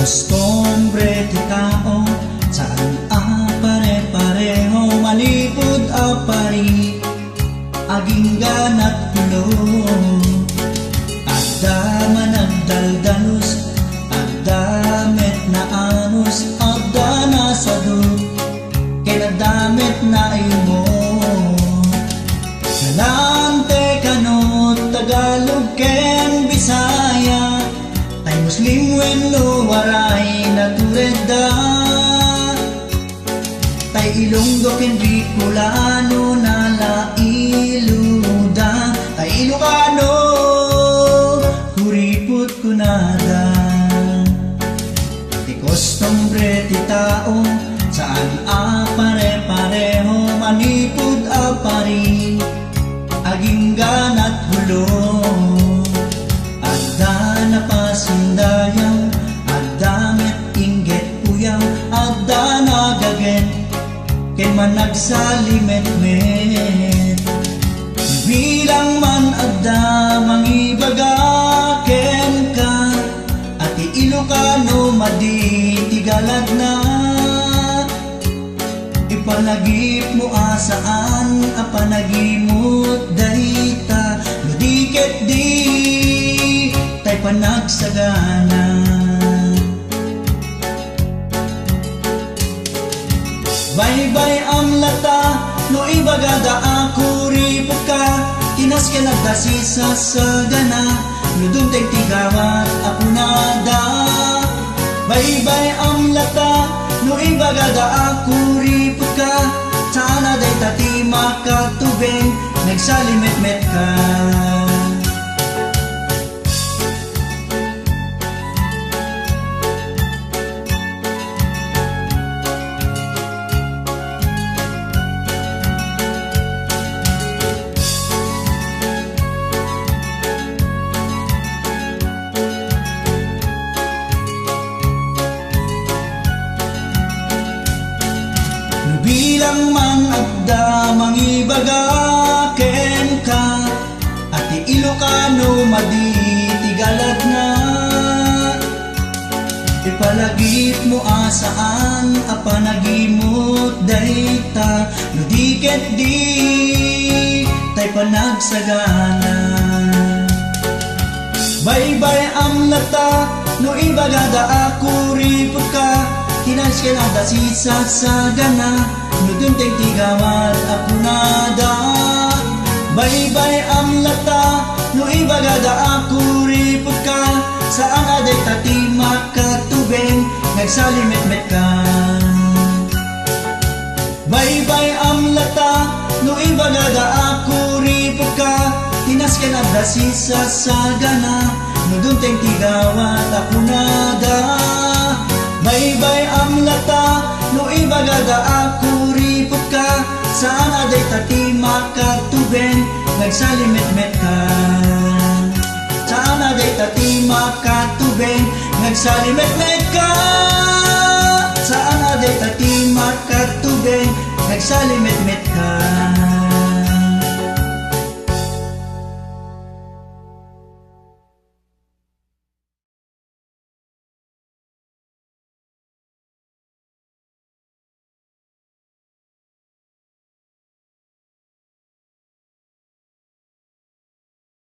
Kostumbre ti tao, saan pare-pareho malipod a pari, aging ganat pulo. Adda managdaldalos, adda met na anos, adda na sado, kinadamit na imo. Galante kanot Tagalog ken Bisaya, tay Muslim wenno waray natureda, tay Ilonggo ken Bicolano nalailuda, tay Ilocano kuripot kunada. Ti kostumbre ti tao, saan pare-pareho manipod a pari, aging ganat hulo. Adda na pasindayaw, adda met inggit uyaw, adda na gaget ken man nagsalimet-met. Bilang man adda mangibaga ken ka, ati Ilocano maditigalad na. Ipalagip mo asaan, apanagimot dayta, ludiket di tay panagsagana. Baybay ang lata, no ibagada ako ripot ka, kinas ka nagdasisa sa gana, ludunteg tigawat ako nada. Baybay ang lata, no ibagada ako ripot ka, sana day tati makatubeng, nagsalimet-met ka. Bilang man adda mangibaga ken ka, ati Ilocano maditigalad na. Ipalagip mo asaan, apanagimot dayta, ludiket di tay panagsagana. Baybay ang lata, no ibagada ako ripot ka, kinas ka nagdasisa sa gana, ludunteg tigawat ako nada. Baybay ang lata, no ibagada ako ripot ka, saan aday tati makatubeng, nagsalimet-met ka. Baybay ang lata, no ibagada ako ripot ka, kinas ka nagdasisa sa gana, ludunteg tigawat ako nada. Baybay ang lata, no ibagada ako ripot ka, saan aday tati makatubeng, nagsalimet-met ka. Saan aday tati makatubeng, nagsalimet-met ka. Saan aday tati makatubeng, nagsalimet-met ka.